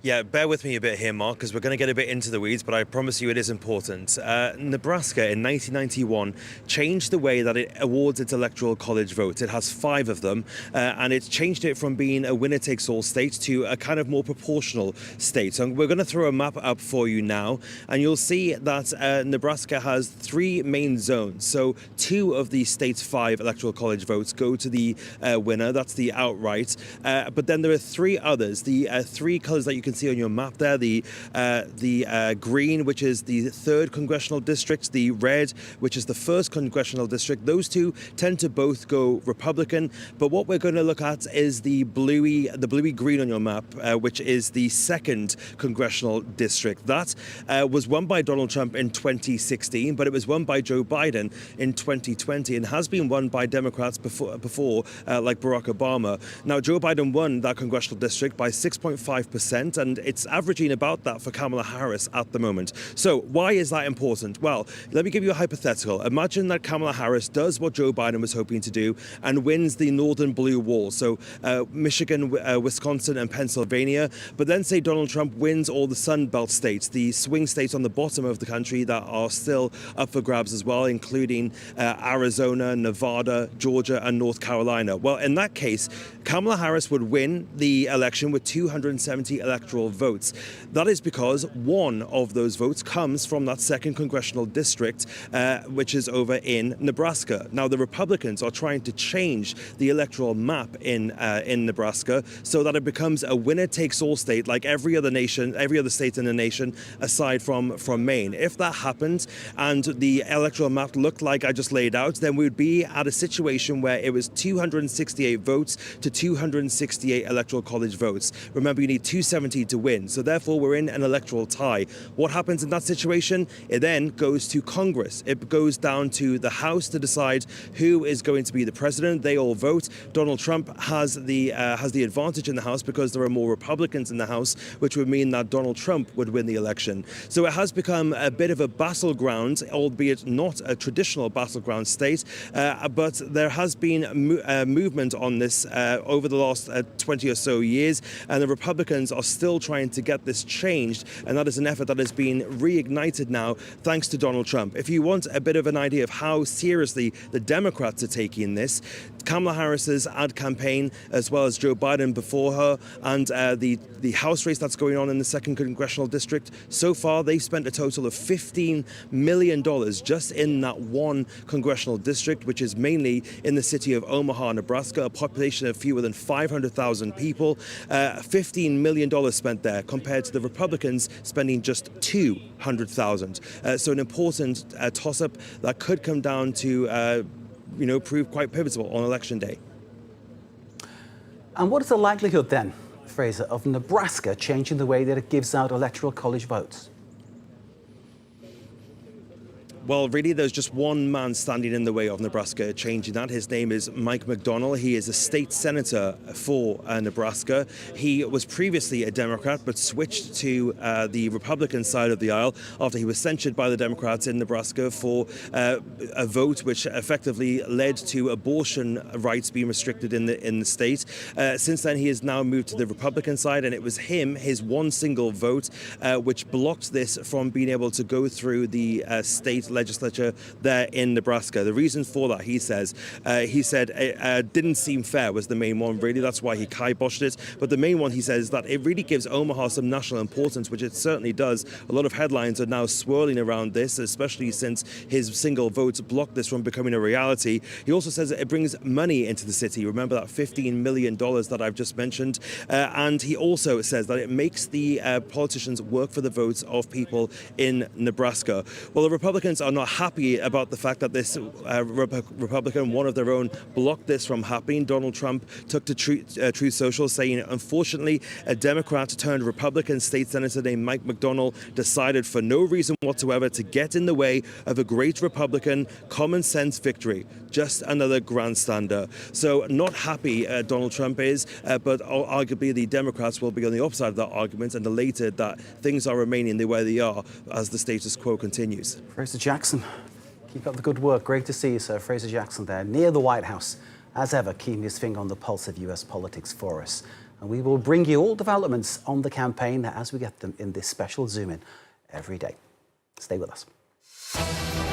Yeah, bear with me a bit here, Mark, because we're going to get a bit into the weeds, but I promise you it is important. Nebraska in 1991 changed the way that it awards its electoral college votes. It has 5 of them, and it's changed it from being a winner-takes-all state to a kind of more proportional state. So we're going to throw a map up for you now, and you'll see that Nebraska has 3 main zones. So 2 of the state's 5 electoral college votes go to the winner. That's the outright. But then there are 3 others. The 3 colors that you can see on your map there, the green, which is the 3rd congressional district, the red, which is the 1st congressional district. Those 2 tend to both go Republican, but what we're going to look at is the bluey green on your map, which is the 2nd congressional district. That was won by Donald Trump in 2016, but it was won by Joe Biden in 2020 and has been won by Democrats before like Barack Obama. Now, Joe Biden won that congressional district by 6.5%, and it's averaging about that for Kamala Harris at the moment. So why is that important? Well, let me give you a hypothetical. Imagine that Kamala Harris does what Joe Biden was hoping to do and wins the northern blue wall, so Michigan, Wisconsin and Pennsylvania, but then say Donald Trump wins all the Sun Belt states, the swing states on the bottom of the country that are still up for grabs as well, including Arizona, Nevada, Georgia and North Carolina. Well, in that case, Kamala Harris would win the election with 270 electoral votes. That is because one of those votes comes from that 2nd congressional district, which is over in Nebraska. Now, the Republicans are trying to change the electoral map in Nebraska so that it becomes a winner-takes-all state, like every other state in the nation, aside from Maine. If that happened and the electoral map looked like I just laid out, then we would be at a situation where it was 268 votes to 268 electoral college votes. Remember, you need 270 to win. So therefore, we're in an electoral tie. What happens in that situation? It then goes to Congress. It goes down to the House to decide who is going to be the president. They all vote. Donald Trump has the advantage in the House because there are more Republicans in the House, which would mean that Donald Trump would win the election. So it has become a bit of a battleground, albeit not a traditional battleground state, but there has been movement on this over the last 20 or so years, and the Republicans are still trying to get this changed, and that is an effort that has been reignited now thanks to Donald Trump. If you want a bit of an idea of how seriously the Democrats are taking this, Kamala Harris's ad campaign, as well as Joe Biden before her, and the House race that's going on in the 2nd congressional district, so far they've spent a total of $15 million just in that one congressional district, which is mainly in the city of Omaha, Nebraska, a population of fewer than 500,000 people. $15 million spent there compared to the Republicans spending just $200,000. So an important toss-up that could come down to prove quite pivotal on election day. And what is the likelihood then, Fraser, of Nebraska changing the way that it gives out electoral college votes? Well, really, there's just one man standing in the way of Nebraska changing that. His name is Mike McDonald. He is a state senator for Nebraska. He was previously a Democrat, but switched to the Republican side of the aisle after he was censured by the Democrats in Nebraska for a vote which effectively led to abortion rights being restricted in the state. Since then, he has now moved to the Republican side, and it was his one single vote, which blocked this from being able to go through the state legislature there in Nebraska. The reason for that, he said it didn't seem fair was the main one, really. That's why he kiboshed it. But the main one, he says, that it really gives Omaha some national importance, which it certainly does. A lot of headlines are now swirling around this, especially since his single vote blocked this from becoming a reality. He also says that it brings money into the city. Remember that $15 million that I've just mentioned. And he also says that it makes the politicians work for the votes of people in Nebraska. Well, the Republicans are not happy about the fact that this Republican, one of their own, blocked this from happening. Donald Trump took to Truth Social, saying, unfortunately, a Democrat turned Republican state senator named Mike McDonald decided for no reason whatsoever to get in the way of a great Republican common sense victory. Just another grandstander. So not happy Donald Trump is, but arguably the Democrats will be on the opposite of that argument and elated that things are remaining the way they are as the status quo continues. Fraser Jackson, keep up the good work. Great to see you, sir. Fraser Jackson there, near the White House, as ever, keeping his finger on the pulse of US politics for us. And we will bring you all developments on the campaign as we get them in this special Zoom In every day. Stay with us.